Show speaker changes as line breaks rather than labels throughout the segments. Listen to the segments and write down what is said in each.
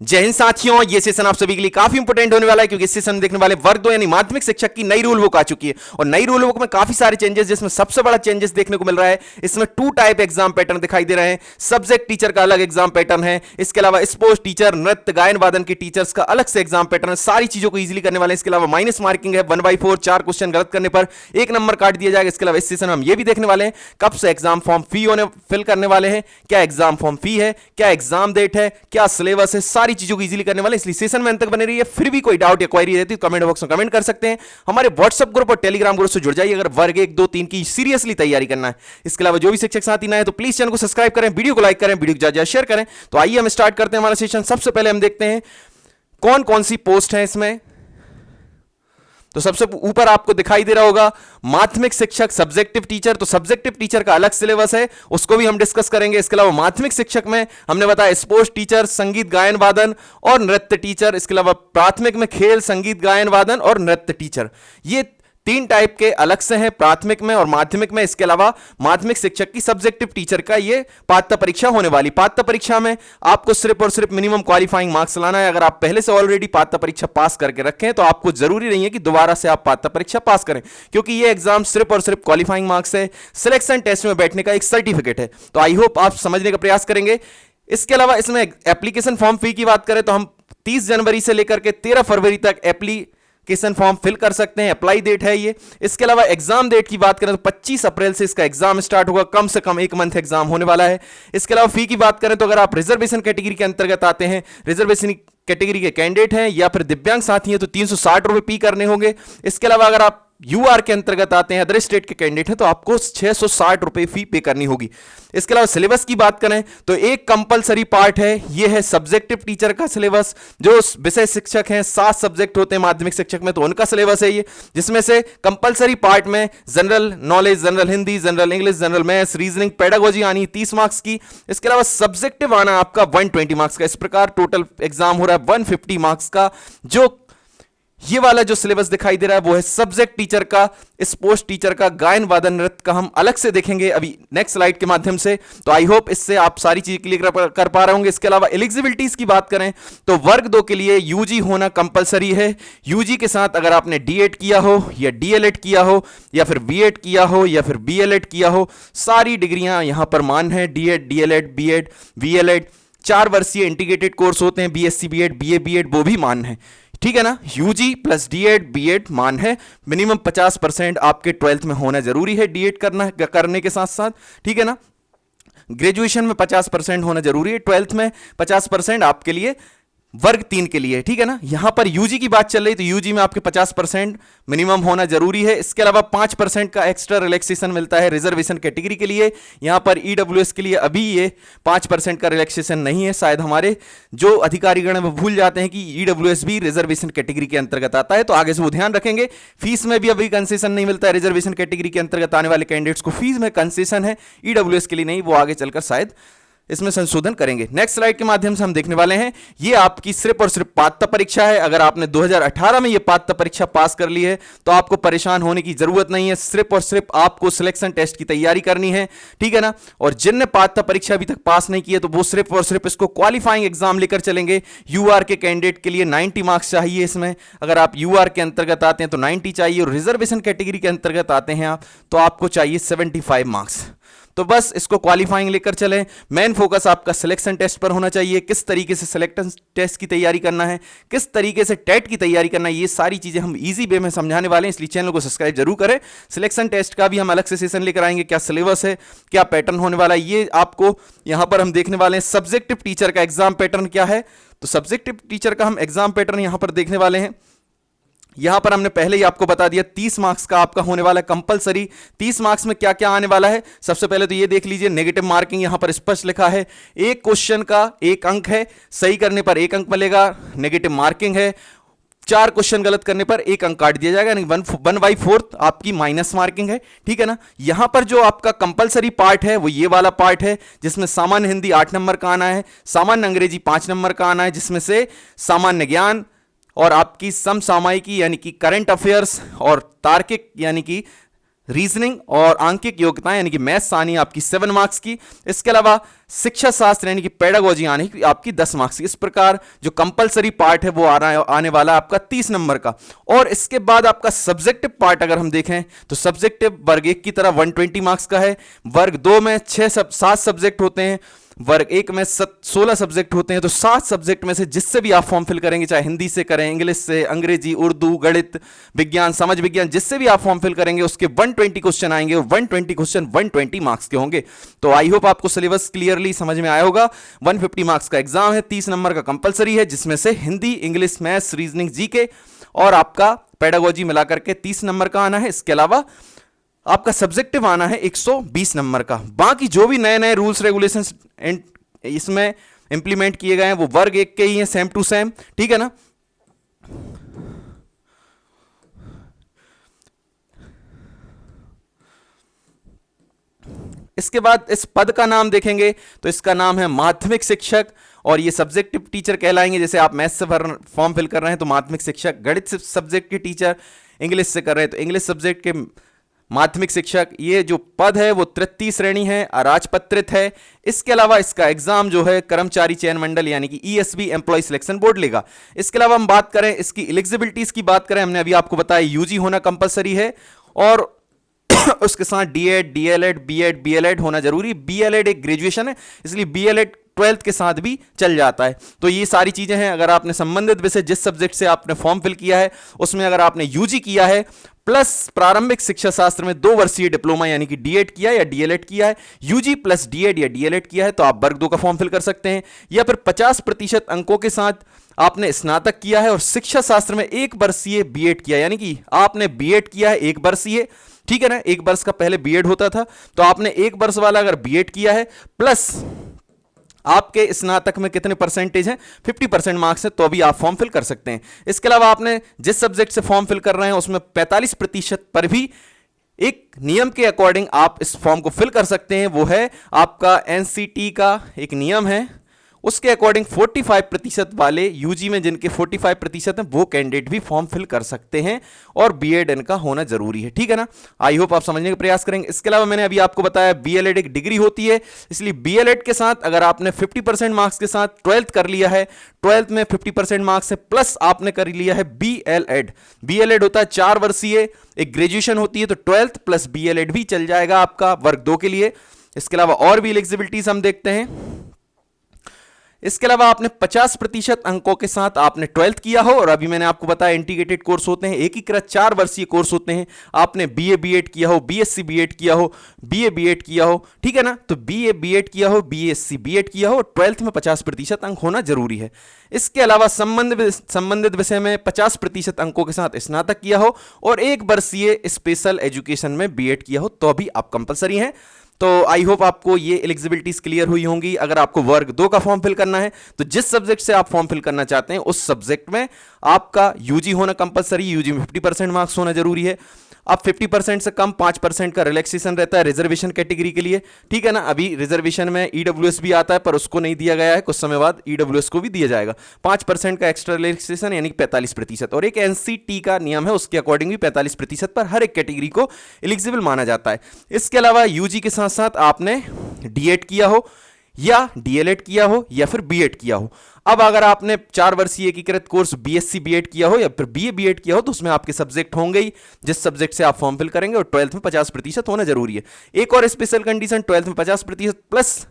जय हिंद साथियों, ये सेशन आप सभी के लिए काफी इंपोर्टेंट होने वाला है क्योंकि इस सेशन में देखने वाले वर्ग 2 यानी माध्यमिक शिक्षक की नई रूल बुक आ चुकी है और नई रूल बुक में काफी सारे चेंजेस, जिसमें सबसे बड़ा चेंजेस देखने को मिल रहा है इसमें 2 टाइप एग्जाम पैटर्न दिखाई दे रहे हैं। सब्जेक्ट टीचर का अलग एग्जाम पैटर्न है, इसके अलावा स्पोर्ट्स टीचर, नृत्य, गायन वादन के टीचर्स का अलग से एग्जाम पैटर्न है। सारी चीजों को इजीली करने वाले हैं। इसके अलावा माइनस मार्किंग है 1/4, 4 क्वेश्चन गलत करने पर 1 नंबर काट दिया जाएगा। इसके अलावा इस सेशन में हम ये भी देखने वाले हैं कब से एग्जाम फॉर्म फिल करने वाले हैं, क्या एग्जाम फॉर्म फी है, क्या एग्जाम डेट है, क्या सिलेबस है, सारी चीजों को इजीली करने वाले, इसलिए सेशन में अंत तक बने रहिए। फिर भी कोई डाउट या क्वेरी रहती है तो कमेंट बॉक्स में कमेंट कर सकते हैं। हमारे व्हाट्सएप ग्रुप और टेलीग्राम ग्रुप से जुड़ जाइए अगर वर्ग 1, 2, 3 की सीरियसली तैयारी करना है। इसके अलावा जो भी शिक्षक साथी नए हैं तो प्लीज चैनल को सब्सक्राइब करें, वीडियो को लाइक करें, वीडियो को ज्यादा शेयर करें। तो आइए हम स्टार्ट करते हैं हमारा सेशन। सबसे पहले हम देखते हैं कौन कौन सी पोस्ट है इसमें। तो सबसे ऊपर आपको दिखाई दे रहा होगा माध्यमिक शिक्षक सब्जेक्टिव टीचर। तो सब्जेक्टिव टीचर का अलग सिलेबस है, उसको भी हम डिस्कस करेंगे। इसके अलावा माध्यमिक शिक्षक में हमने बताया स्पोर्ट्स टीचर, संगीत गायन वादन और नृत्य टीचर। इसके अलावा प्राथमिक में खेल, संगीत गायन वादन और नृत्य टीचर। ये 3 टाइप के अलग से हैं प्राथमिक में और माध्यमिक में। इसके अलावा माध्यमिक शिक्षक की सब्जेक्टिव टीचर का ये पात्रता परीक्षा होने वाली। पात्रता परीक्षा में आपको सिर्फ और सिर्फ मिनिमम क्वालिफाइंग मार्क्स लाना है। अगर आप पहले से ऑलरेडी पात्रता परीक्षा पास करके रखें तो आपको जरूरी नहीं है कि दोबारा से आप पात्रता परीक्षा पास करें, क्योंकि ये एग्जाम सिर्फ और सिर्फ क्वालिफाइंग मार्क्स है, सिलेक्शन टेस्ट में बैठने का एक सर्टिफिकेट है। तो आई होप आप समझने का प्रयास करेंगे। इसके अलावा इसमें एप्लीकेशन फॉर्म फी की बात करें तो हम 30 जनवरी से लेकर के 13 फरवरी तक एप्लीकेशन फॉर्म फिल कर सकते हैं। अप्लाई डेट है ये। इसके अलावा एग्जाम डेट की बात करें तो 25 अप्रैल से इसका एग्जाम स्टार्ट होगा। कम से कम 1 मंथ एग्जाम होने वाला है। इसके अलावा फी की बात करें तो अगर आप रिजर्वेशन कैटेगरी के अंतर्गत आते हैं, रिजर्वेशन कैटेगरी के कैंडिडेट हैं या फिर दिव्यांग साथी हैं तो 360 रुपए पे करने होंगे। इसके अलावा अगर आप यूआर के अंतर्गत आते हैं, अदर स्टेट के कैंडिडेट हैं तो आपको 660 रुपए फी पे करनी होगी। इसके अलावा सिलेबस की बात करें तो एक कंपलसरी पार्ट है, यह है सब्जेक्टिव टीचर का सिलेबस। जो विषय शिक्षक हैं, 7 सब्जेक्ट होते हैं माध्यमिक शिक्षक में, तो उनका सिलेबस है ये, जिसमें से कंपलसरी पार्ट में general knowledge, general Hindi, general English, general maths, reasoning, pedagogy आनी 30 मार्क्स की। इसके अलावा सब्जेक्टिव आना आपका 120 मार्क्स का। इस प्रकार टोटल एग्जाम हो रहा है 150 मार्क्स का। जो ये वाला जो सिलेबस दिखाई दे रहा है वो है सब्जेक्ट टीचर का, स्पोर्ट्स टीचर का, गायन वादन नृत्य का हम अलग से देखेंगे अभी नेक्स्ट स्लाइड के माध्यम से। तो आई होप इससे आप सारी चीज क्लियर कर पा रहे होंगे। इसके अलावा एलिजिबिलिटीज की बात करें तो वर्ग 2 के लिए यूजी होना कंपलसरी है। यूजी के साथ अगर आपने डीएड किया हो या डीएलएड किया हो या फिर बीएड किया हो या फिर बीएलएड किया हो, सारी डिग्रियां यहां पर मान है। डीएड, डीएलएड, बीएड, बीएलएड 4 वर्षीय इंटीग्रेटेड कोर्स होते हैं। बीएससी बीएड, बीए बीएड वो भी मान है, ठीक है ना। यूजी प्लस डीएड बीएड मान है। मिनिमम 50% आपके 12th में होना जरूरी है डीएड करने के साथ साथ, ठीक है ना। ग्रेजुएशन में 50% होना जरूरी है, 12th में 50% आपके लिए वर्ग 3 के लिए, ठीक है ना। यहां पर यूजी की बात चल रही तो यूजी में आपके 50% मिनिमम होना जरूरी है। इसके अलावा 5% का एक्स्ट्रा रिलैक्सेशन मिलता है रिजर्वेशन कैटेगरी के लिए। यहां पर ईडब्ल्यूएस के लिए अभी ये 5% का रिलैक्सेशन नहीं है। शायद हमारे जो अधिकारीगण वो भूल जाते हैं कि ईडब्ल्यूएस भी रिजर्वेशन कैटेगरी के अंतर्गत आता है, तो आगे से वो ध्यान रखेंगे। फीस में भी अभी कंसेशन नहीं मिलता है। रिजर्वेशन कैटेगरी के अंतर्गत आने वाले कैंडिडेट्स को फीस में कंसेशन है, ईडब्ल्यूएस के लिए नहीं। वो आगे चलकर शायद इसमें संशोधन करेंगे। नेक्स्ट स्लाइड के माध्यम से हम देखने वाले हैं ये आपकी सिर्फ और सिर्फ पात्रता परीक्षा है। अगर आपने 2018 में ये पात्रता परीक्षा पास कर ली है तो आपको परेशान होने की जरूरत नहीं है। सिर्फ और सिर्फ आपको सिलेक्शन टेस्ट की तैयारी करनी है, ठीक है ना। और जिनने पात्रता परीक्षा अभी तक पास नहीं की है तो वो सिर्फ और सिर्फ इसको क्वालिफाइंग एग्जाम लेकर चलेंगे। यूआर के कैंडिडेट के लिए 90 मार्क्स चाहिए इसमें। अगर आप यूआर के अंतर्गत आते हैं तो 90 चाहिए और रिजर्वेशन कैटेगरी के अंतर्गत आते हैं आप तो आपको चाहिए 75 मार्क्स। तो बस इसको क्वालिफाइंग लेकर चलें। मेन फोकस आपका सिलेक्शन टेस्ट पर होना चाहिए। किस तरीके से सिलेक्शन टेस्ट की तैयारी करना है, किस तरीके से टेट की तैयारी करना है, ये सारी चीजें हम इजी वे में समझाने वाले हैं, इसलिए चैनल को सब्सक्राइब जरूर करें। सिलेक्शन टेस्ट का भी हम अलग से सेशन लेकर आएंगे, क्या सिलेबस है, क्या पैटर्न होने वाला है, ये आपको यहां पर हम देखने वाले हैं। सब्जेक्टिव टीचर का एग्जाम पैटर्न क्या है, तो सब्जेक्टिव टीचर का हम एग्जाम पैटर्न यहां पर देखने वाले हैं। यहां पर हमने पहले ही आपको बता दिया 30 मार्क्स का आपका होने वाला है कंपलसरी। 30 मार्क्स में क्या क्या आने वाला है, सबसे पहले तो ये देख लीजिए। नेगेटिव मार्किंग यहां पर स्पष्ट लिखा है। एक क्वेश्चन का 1 अंक है, सही करने पर 1 अंक मिलेगा। नेगेटिव मार्किंग है, 4 क्वेश्चन गलत करने पर 1 अंक काट दिया जाएगा, यानी 1/4 आपकी माइनस मार्किंग है, ठीक है ना। यहां पर जो आपका कंपलसरी पार्ट है वो ये वाला पार्ट है, जिसमें सामान्य हिंदी 8 नंबर का आना है, सामान्य अंग्रेजी 5 नंबर का आना है, जिसमें से सामान्य ज्ञान और आपकी समसामयिकी यानी कि करंट अफेयर्स और तार्किक यानी कि रीजनिंग और आंकिक योग्यताएं यानी कि मैथ्स आनी आपकी 7 मार्क्स की। इसके अलावा शिक्षा शास्त्र यानी कि पेडागोजी आनी आपकी 10 मार्क्स की। इस प्रकार जो कंपलसरी पार्ट है वो आने वाला है आपका 30 नंबर का। और इसके बाद आपका सब्जेक्टिव पार्ट अगर हम देखें तो सब्जेक्टिव वर्ग 1 की तरह 120 मार्क्स का है, वर्ग 2 में 7 सब्जेक्ट होते हैं, वर्ग 1 में 16 सब्जेक्ट होते हैं। तो 7 सब्जेक्ट में से जिससे भी आप फॉर्म फिल करेंगे, चाहे हिंदी से करें, इंग्लिश से, अंग्रेजी, उर्दू, गणित, विज्ञान, समाज विज्ञान, जिससे भी आप फॉर्म फिल करेंगे उसके 120 क्वेश्चन आएंगे और 120 क्वेश्चन 120 मार्क्स के होंगे। तो आई होप आपको सिलेबस क्लियरली समझ में आया होगा। 150 मार्क्स का एग्जाम है, 30 नंबर का कंपलसरी है, जिसमें से Hindi, English, maths, reasoning, GK और आपका पेडागोजी मिलाकर के 30 नंबर का आना है। इसके अलावा आपका सब्जेक्टिव आना है 120 नंबर का। बाकी जो भी नए नए रूल्स रेगुलेशंस इसमें इंप्लीमेंट किए गए हैं वो वर्ग 1 के ही हैं, सेम टू सेम, ठीक है ना। इसके बाद इस पद का नाम देखेंगे तो इसका नाम है माध्यमिक शिक्षक और ये सब्जेक्टिव टीचर कहलाएंगे। जैसे आप मैथ्स से फॉर्म फिल कर रहे हैं तो माध्यमिक शिक्षक, गणित सब्जेक्ट के टीचर, इंग्लिश से कर रहे हैं तो इंग्लिश सब्जेक्ट के माध्यमिक शिक्षक। ये जो पद है वो तृतीय श्रेणी है, अराजपत्रित है। इसके अलावा इसका एग्जाम जो है कर्मचारी चयन मंडल यानी कि ईएसबी एम्प्लॉय सिलेक्शन बोर्ड लेगा। इसके अलावा हम बात करें इसकी एलिजिबिलिटीज की बात करें, हमने अभी आपको बताया यूजी होना कंपलसरी है और उसके साथ डीएड, डीएलएड, बीएड, बीएलएड होना जरूरी। बीएलएड एक ग्रेजुएशन है, इसलिए बीएलएड 12th के साथ भी चल जाता है। तो ये सारी चीजें हैं। अगर आपने संबंधित विषय जिस सब्जेक्ट से आपने फॉर्म फिल किया है उसमें अगर आपने यूजी किया है प्लस प्रारंभिक शिक्षा शास्त्र में 2 वर्षीय डिप्लोमा यानी कि डीएड किया या डीएलएड किया है, यूजी प्लस डीएड या डीएलएड किया है तो आप वर्ग 2 का फॉर्म फिल कर सकते हैं। या फिर 50% अंकों के साथ आपने स्नातक किया है और शिक्षा शास्त्र में 1 वर्षीय बीएड किया यानी कि आपने बीएड किया है 1 वर्षीय, ठीक है ना। 1 वर्ष का पहले बीएड होता था तो आपने 1 वर्ष वाला अगर बीएड किया है प्लस आपके स्नातक में कितने परसेंटेज हैं, 50% मार्क्स है तो अभी आप फॉर्म फिल कर सकते हैं। इसके अलावा आपने जिस सब्जेक्ट से फॉर्म फिल कर रहे हैं उसमें 45% पर भी एक नियम के अकॉर्डिंग आप इस फॉर्म को फिल कर सकते हैं। वो है आपका एनसीटी का एक नियम है, उसके अकॉर्डिंग 45% वाले यूजी में जिनके 45% हैं वो कैंडिडेट भी फॉर्म फिल कर सकते हैं और बीएड इनका होना जरूरी है, ठीक है ना। आई होप आप समझने का प्रयास करेंगे। इसके अलावा मैंने अभी आपको बताया बीएलएड एक डिग्री होती है, इसलिए बीएलएड के साथ अगर आपने 50% मार्क्स के साथ 12th कर लिया है, 12th में 50% मार्क्स है प्लस आपने कर लिया है बीएलएड। बीएलएड होता है 4 वर्षीय एक ग्रेजुएशन होती है तो 12th प्लस बीएलएड भी चल जाएगा आपका वर्ग 2 के लिए। इसके अलावा और भी एलिजिबिलिटीज हम देखते हैं। इसके अलावा आपने 50% अंकों के साथ आपने 12th किया हो और अभी मैंने आपको बताया इंटीग्रेटेड कोर्स होते हैं, एकीकृत 4 वर्षीय कोर्स होते हैं। आपने बीए बीएड किया हो, बीएससी बीएड किया हो, बीए बीएड किया हो, ठीक है ना। तो बीए बीएड किया हो, बीएससी बीएड किया हो, 12th में 50% अंक होना जरूरी है। इसके अलावा संबंधित विषय में 50% अंकों के साथ स्नातक किया हो और 1 वर्षीय स्पेशल एजुकेशन में बीएड किया हो तो अभी आप कंपलसरी हैं। तो आई होप आपको ये एलिजिबिलिटीज क्लियर हुई होंगी। अगर आपको वर्ग 2 का फॉर्म फिल करना है तो जिस सब्जेक्ट से आप फॉर्म फिल करना चाहते हैं उस सब्जेक्ट में आपका यूजी होना कंपलसरी, यूजी में 50% मार्क्स होना जरूरी है। अब 50% से कम 5% का रिलैक्सेशन रहता है रिजर्वेशन कैटेगरी के लिए, ठीक है ना। अभी रिजर्वेशन में ईडब्ल्यूएस भी आता है पर उसको नहीं दिया गया है, कुछ समय बाद ईडब्ल्यूएस को भी दिया जाएगा। 5% का एक्स्ट्रा रिलैक्सेशन यानी कि 45% और एक एनसीटी का नियम है उसके अकॉर्डिंग भी 45% पर हर एक कैटेगरी को एलिजिबल माना जाता है। इसके अलावा यूजी के साथ साथ आपने डीएड किया हो या डीएलएड किया हो या फिर बीएड किया हो। अब अगर आपने 4 वर्षीय एकीकृत कोर्स बीएससी बीएड किया हो या फिर बीए बीएड किया हो तो उसमें आपके सब्जेक्ट होंगे ही जिस सब्जेक्ट से आप फॉर्म फिल करेंगे और 12th में 50% होना जरूरी है। एक और स्पेशल कंडीशन 12th में 50% प्लस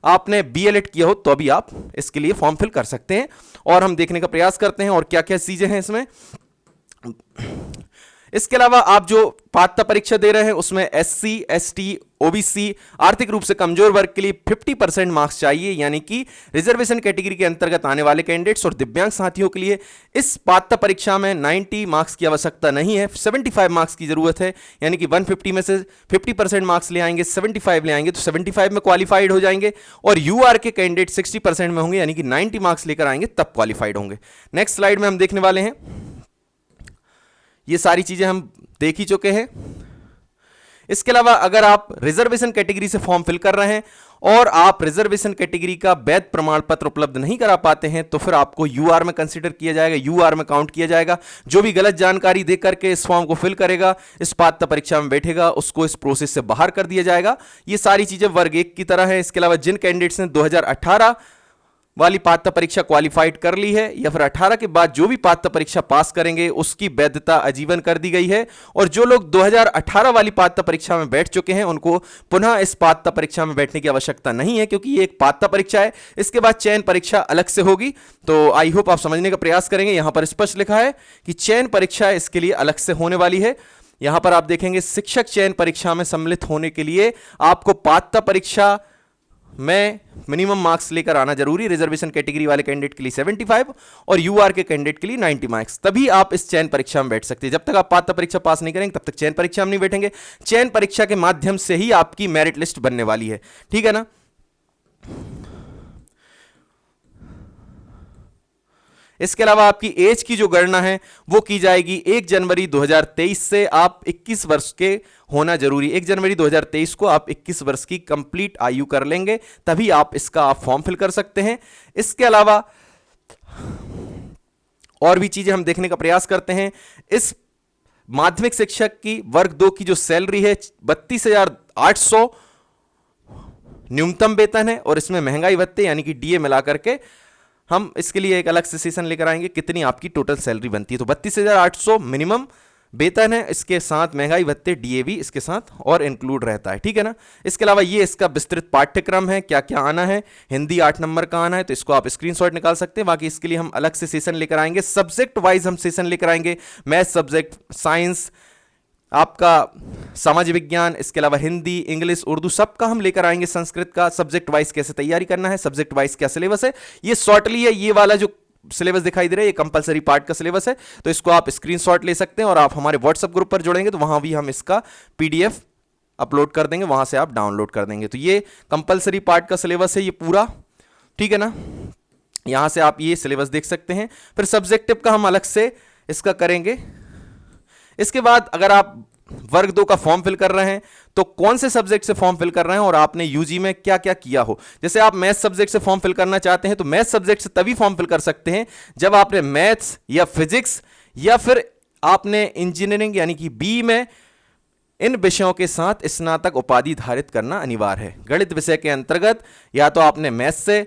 आपने बीएलएड किया हो तो अभी आप इसके लिए फॉर्म फिल कर सकते हैं। और हम देखने का प्रयास करते हैं और क्या क्या चीजें हैं इसमें। इसके अलावा आप जो पात्रता परीक्षा दे रहे हैं उसमें एससी, एसटी, ओबीसी, आर्थिक रूप से कमजोर वर्ग के लिए 50% मार्क्स चाहिए, यानी कि रिजर्वेशन कैटेगरी के अंतर्गत आने वाले कैंडिडेट्स और दिव्यांग साथियों के लिए इस पात्रता परीक्षा में 90 मार्क्स की आवश्यकता नहीं है, 75 मार्क्स की जरूरत है। यानी कि 150 में से 50% मार्क्स ले आएंगे, 75 ले आएंगे तो 75 में क्वालिफाइड हो जाएंगे और यूआर के कैंडिडेट 60% में होंगे यानी कि 90 मार्क्स लेकर आएंगे तब क्वालिफाइड होंगे। नेक्स्ट स्लाइड में हम देखने वाले हैं, ये सारी चीजें हम देख ही चुके हैं। इसके अलावा अगर आप रिजर्वेशन कैटेगरी से फॉर्म फिल कर रहे हैं और आप रिजर्वेशन कैटेगरी का वैध प्रमाण पत्र उपलब्ध नहीं करा पाते हैं तो फिर आपको यूआर में कंसीडर किया जाएगा, यूआर में काउंट किया जाएगा। जो भी गलत जानकारी दे करके इस फॉर्म को फिल करेगा, इस पात्रता परीक्षा में बैठेगा, उसको इस प्रोसेस से बाहर कर दिया जाएगा। ये सारी चीजें वर्ग 1 की तरह है। इसके अलावा जिन कैंडिडेट्स ने 2018 वाली पात्रता परीक्षा क्वालिफाइड कर ली है या फिर 18 के बाद जो भी पात्रता परीक्षा पास करेंगे उसकी वैधता आजीवन कर दी गई है, और जो लोग 2018 वाली पात्रता परीक्षा में बैठ चुके हैं उनको पुनः इस पात्रता परीक्षा में बैठने की आवश्यकता नहीं है, क्योंकि ये एक पात्रता परीक्षा है। इसके बाद चयन परीक्षा अलग से होगी। तो आई होप आप समझने का प्रयास करेंगे। यहां पर स्पष्ट लिखा है कि चयन परीक्षा इसके लिए अलग से होने वाली है। यहां पर आप देखेंगे शिक्षक चयन परीक्षा में सम्मिलित होने के लिए आपको पात्रता परीक्षा में मिनिमम मार्क्स लेकर आना जरूरी। रिजर्वेशन कैटेगरी वाले कैंडिडेट के लिए 75 और यूआर के कैंडिडेट के लिए 90 मार्क्स, तभी आप इस चयन परीक्षा में बैठ सकते हैं। जब तक आप पात्रता परीक्षा पास नहीं करेंगे तब तक चयन परीक्षा में नहीं बैठेंगे। चयन परीक्षा के माध्यम से ही आपकी मेरिट लिस्ट बनने वाली है, ठीक है ना। इसके अलावा आपकी एज की जो गणना है वो की जाएगी 1 जनवरी 2023 से। आप 21 वर्ष के होना जरूरी। 1 जनवरी 2023 को आप 21 वर्ष की कंप्लीट आयु कर लेंगे, तभी आप इसका आप फॉर्म फिल कर सकते हैं। इसके अलावा और भी चीजें हम देखने का प्रयास करते हैं। इस माध्यमिक शिक्षक की वर्ग 2 की जो सैलरी है 32,800 न्यूनतम वेतन है, और इसमें महंगाई भत्ते यानी कि डीए मिला करके हम इसके लिए एक अलग से सेशन लेकर आएंगे कितनी आपकी टोटल सैलरी बनती है। तो 32,800 मिनिमम वेतन है, इसके साथ महंगाई भत्ते डीए भी इसके साथ और इंक्लूड रहता है, ठीक है ना। इसके अलावा ये इसका विस्तृत पाठ्यक्रम है, क्या क्या आना है। हिंदी 8 नंबर का आना है, तो इसको आप स्क्रीनशॉट निकाल सकते हैं। बाकी इसके लिए हम अलग से सेशन लेकर आएंगे, सब्जेक्ट वाइज हम सेशन लेकर आएंगे। मैथ सब्जेक्ट, साइंस, आपका समाज विज्ञान, इसके अलावा हिंदी, इंग्लिश, उर्दू सबका हम लेकर आएंगे। संस्कृत का सब्जेक्ट वाइज कैसे तैयारी करना है, सब्जेक्ट वाइज क्या सिलेबस है, ये शॉर्टली है। ये वाला जो सिलेबस दिखाई दे रहा है ये कंपलसरी पार्ट का सिलेबस है, तो इसको आप स्क्रीनशॉट ले सकते हैं और आप हमारे व्हाट्सएप ग्रुप पर जुड़ेंगे तो वहां भी हम इसका पीडीएफ अपलोड कर देंगे, वहां से आप डाउनलोड कर देंगे। तो ये कंपलसरी पार्ट का सिलेबस है ये पूरा, ठीक है ना। यहां से आप ये सिलेबस देख सकते हैं। फिर सब्जेक्टिव का हम अलग से इसका करेंगे। इसके बाद अगर आप वर्ग 2 का फॉर्म फिल कर रहे हैं तो कौन से सब्जेक्ट से फॉर्म फिल कर रहे हैं और आपने यूजी में क्या क्या किया हो। जैसे आप मैथ्स सब्जेक्ट से फॉर्म फिल करना चाहते हैं तो मैथ्स सब्जेक्ट से तभी फॉर्म फिल कर सकते हैं जब आपने मैथ्स या फिजिक्स या फिर आपने इंजीनियरिंग यानी कि बी में इन विषयों के साथ स्नातक उपाधि धारित करना अनिवार्य है। गणित विषय के अंतर्गत या तो आपने मैथ्स से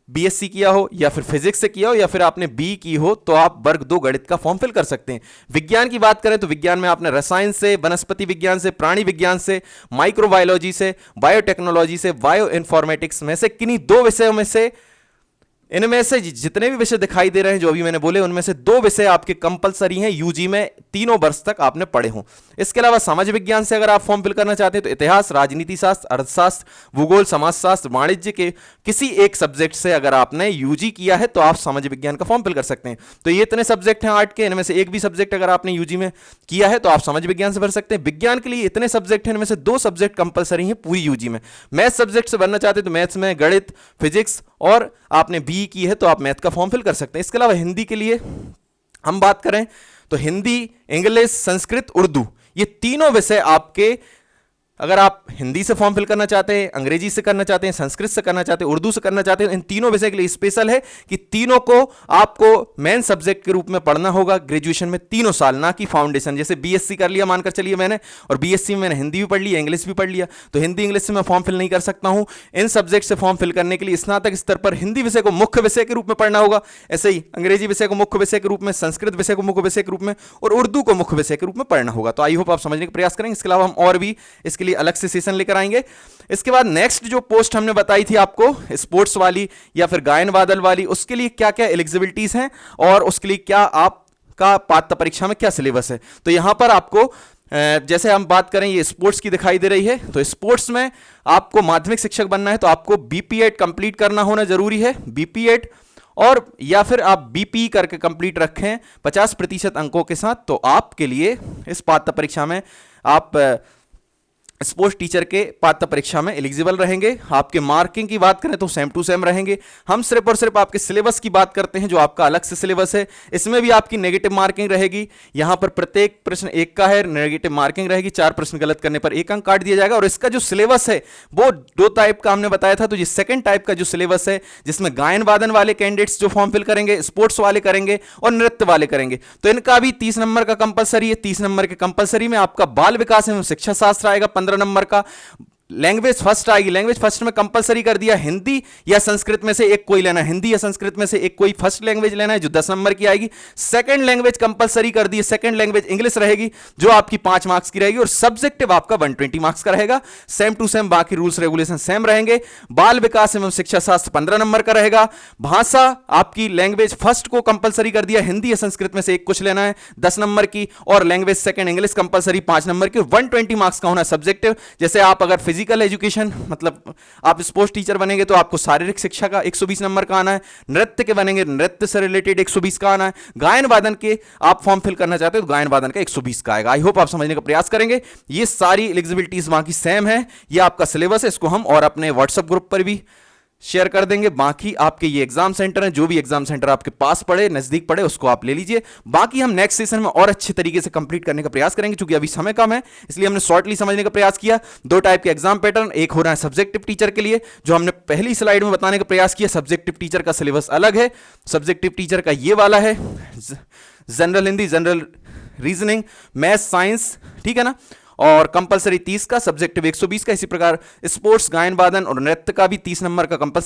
बीएससी किया हो या फिर फिजिक्स से किया हो या फिर आपने बी की हो तो आप वर्ग 2 गणित का फॉर्म फिल कर सकते हैं। विज्ञान की बात करें तो विज्ञान में आपने रसायन से, वनस्पति विज्ञान से, प्राणी विज्ञान से, माइक्रोबायोलॉजी से, बायोटेक्नोलॉजी से, बायो इन्फॉर्मेटिक्स में से किन्हीं 2 विषयों में से, इनमें से जितने भी विषय दिखाई दे रहे हैं जो अभी मैंने बोले उनमें से 2 विषय आपके कंपलसरी हैं यूजी में, 3 वर्ष तक आपने पढ़े हों। इसके अलावा समाज विज्ञान से अगर आप फॉर्म फिल करना चाहते हैं तो इतिहास, राजनीति शास्त्र, अर्थशास्त्र, भूगोल, समाजशास्त्र, वाणिज्य के किसी एक सब्जेक्ट से अगर आपने यूजी किया है तो आप समाज विज्ञान का फॉर्म फिल कर सकते हैं। तो ये इतने सब्जेक्ट हैं 8 के, इनमें से एक भी सब्जेक्ट अगर आपने यूजी में किया है तो आप समाज विज्ञान से भर सकते हैं। विज्ञान के लिए इतने सब्जेक्ट हैं, इनमें से 2 सब्जेक्ट कंपलसरी हैं पूरी यूजी में। मैथ सब्जेक्ट से भरना चाहते हैं तो मैथ्स में गणित, फिजिक्स और आपने बी की है तो आप मैथ का फॉर्म फिल कर सकते हैं। इसके अलावा हिंदी के लिए हम बात करें तो हिंदी, इंग्लिश, संस्कृत, उर्दू ये तीनों विषय आपके, अगर आप हिंदी से फॉर्म फिल करना चाहते हैं, अंग्रेजी से करना चाहते हैं, संस्कृत से करना चाहते हैं, उर्दू से करना चाहते हैं, इन तीनों विषय के लिए स्पेशल है कि तीनों को आपको मेन सब्जेक्ट के रूप में पढ़ना होगा ग्रेजुएशन में 3 साल, ना कि फाउंडेशन। जैसे बीएससी कर लिया मानकर चलिए मैंने, और बीएससी में मैंने हिंदी भी पढ़ लिया, इंग्लिश भी पढ़ लिया, तो हिंदी इंग्लिश से मैं फॉर्म फिल नहीं कर सकता हूं। इन सब्जेक्ट से फॉर्म फिल करने के लिए स्नातक स्तर पर हिंदी विषय को मुख्य विषय के रूप में पढ़ना होगा, ऐसे ही अंग्रेजी विषय को मुख्य विषय के रूप में, संस्कृत विषय को मुख्य विषय के रूप में और उर्दू को मुख्य विषय के रूप में पढ़ना होगा। तो आई होप आप समझने का प्रयास करेंगे। इसके अलावा हम और भी इसके लिए अलग से सेशन लेकर आएंगे। इसके बाद नेक्स्ट जो पोस्ट हमने बताई थी आपको स्पोर्ट्स वाली या फिर गायन वादन वाली, उसके लिए क्या क्या एलिजिबिलिटीज हैं और उसके लिए क्या आपका पात्रता परीक्षा में क्या सिलेबस है। तो यहां पर आपको जैसे हम बात करें ये स्पोर्ट्स की दिखाई दे रही है, तो स्पोर्ट्स में आपको माध्यमिक शिक्षक बनना है तो आपको बीपी8 कंप्लीट करना होना जरूरी है। बीपी8 और या फिर आप बीपी करके कंप्लीट रखें 50% अंकों के साथ, तो आपके लिए इस पात्रता परीक्षा में आप स्पोर्ट्स टीचर के पात्र परीक्षा में एलिजिबल रहेंगे। आपके मार्किंग की बात करें तो सेम टू सेम रहेंगे। हम सिर्फ और सिर्फ आपके सिलेबस की बात करते हैं, जो आपका अलग से सिलेबस है। इसमें भी आपकी नेगेटिव मार्किंग रहेगी। यहां पर प्रत्येक प्रश्न 1 का है, नेगेटिव मार्किंग रहेगी। 4 प्रश्न गलत करने पर 1 अंक काट दिया जाएगा। और इसका जो सिलेबस है वो 2 टाइप का हमने बताया था। तो ये सेकंड टाइप का जो सिलेबस है, जिसमें गायन वादन वाले कैंडिडेट्स जो फॉर्म फिल करेंगे, स्पोर्ट्स वाले करेंगे और नृत्य वाले करेंगे, तो इनका भी 30 नंबर का कंपलसरी है। 30 नंबर के कंपलसरी में आपका बाल विकास एवं शिक्षा शास्त्र आएगा 15 नंबर का। लैंग्वेज फर्स्ट आएगी। लैंग्वेज फर्स्ट में कंपलसरी कर दिया, हिंदी या संस्कृत में से एक कोई लेना है। हिंदी या संस्कृत में से एक कोई फर्स्ट लैंग्वेज लेना है, जो 10 नंबर की आएगी। सेकंड लैंग्वेज कंपलसरी कर दी है। सेकंड लैंग्वेज इंग्लिश रहेगी, जो आपकी 5 मार्क्स की रहेगी। और सब्जेक्टिव आपका 120 मार्क्स का रहेगा। सेम टू सेम बाकी रूल्स रेगुलेशन सेम रहेंगे। बाल विकास एवं शिक्षा शास्त्र 15 नंबर का रहेगा। भाषा आपकी लैंग्वेज फर्स्ट को कंपलसरी कर दिया, हिंदी या संस्कृत में से एक कुछ लेना है 10 नंबर की। और language second English compulsory 5 number की। 120 मार्क्स का होना सब्जेक्टिव। जैसे आप अगर फिजिकल एजुकेशन मतलब आप स्पोर्ट्स टीचर बनेंगे तो आपको शारीरिक शिक्षा का 120 नंबर का आना है। नृत्य के बनेंगे, नृत्य से रिलेटेड 120 का आना है। गायन वादन के आप फॉर्म फिल करना चाहते हो तो गायन वादन का 120 का आएगा। आई होप आप समझने का प्रयास करेंगे। ये सारी एलिजिबिलिटीज बाकी सेम है। ये आपका सिलेबस है। इसको हम और अपने व्हाट्सएप ग्रुप पर भी शेयर कर देंगे। बाकी आपके ये एग्जाम सेंटर हैं, जो भी एग्जाम सेंटर आपके पास पड़े, नजदीक पड़े, उसको आप ले लीजिए। बाकी हम नेक्स्ट सेशन में और अच्छे तरीके से कंप्लीट करने का प्रयास करेंगे। क्योंकि अभी समय कम है, इसलिए हमने शॉर्टली समझने का प्रयास किया। 2 टाइप के एग्जाम पैटर्न, एक हो रहा है सब्जेक्टिव टीचर के लिए, जो हमने पहली स्लाइड में बताने का प्रयास किया। सब्जेक्टिव टीचर का सिलेबस अलग है। सब्जेक्टिव टीचर का ये वाला है, general Hindi, general reasoning, math, science, ठीक है ना। और कंपलसरी 30 का, सब्जेक्टिव 120 का। इसी प्रकार स्पोर्ट्स, गायन वादन और नृत्य का भी 30 नंबर का कंपलसरी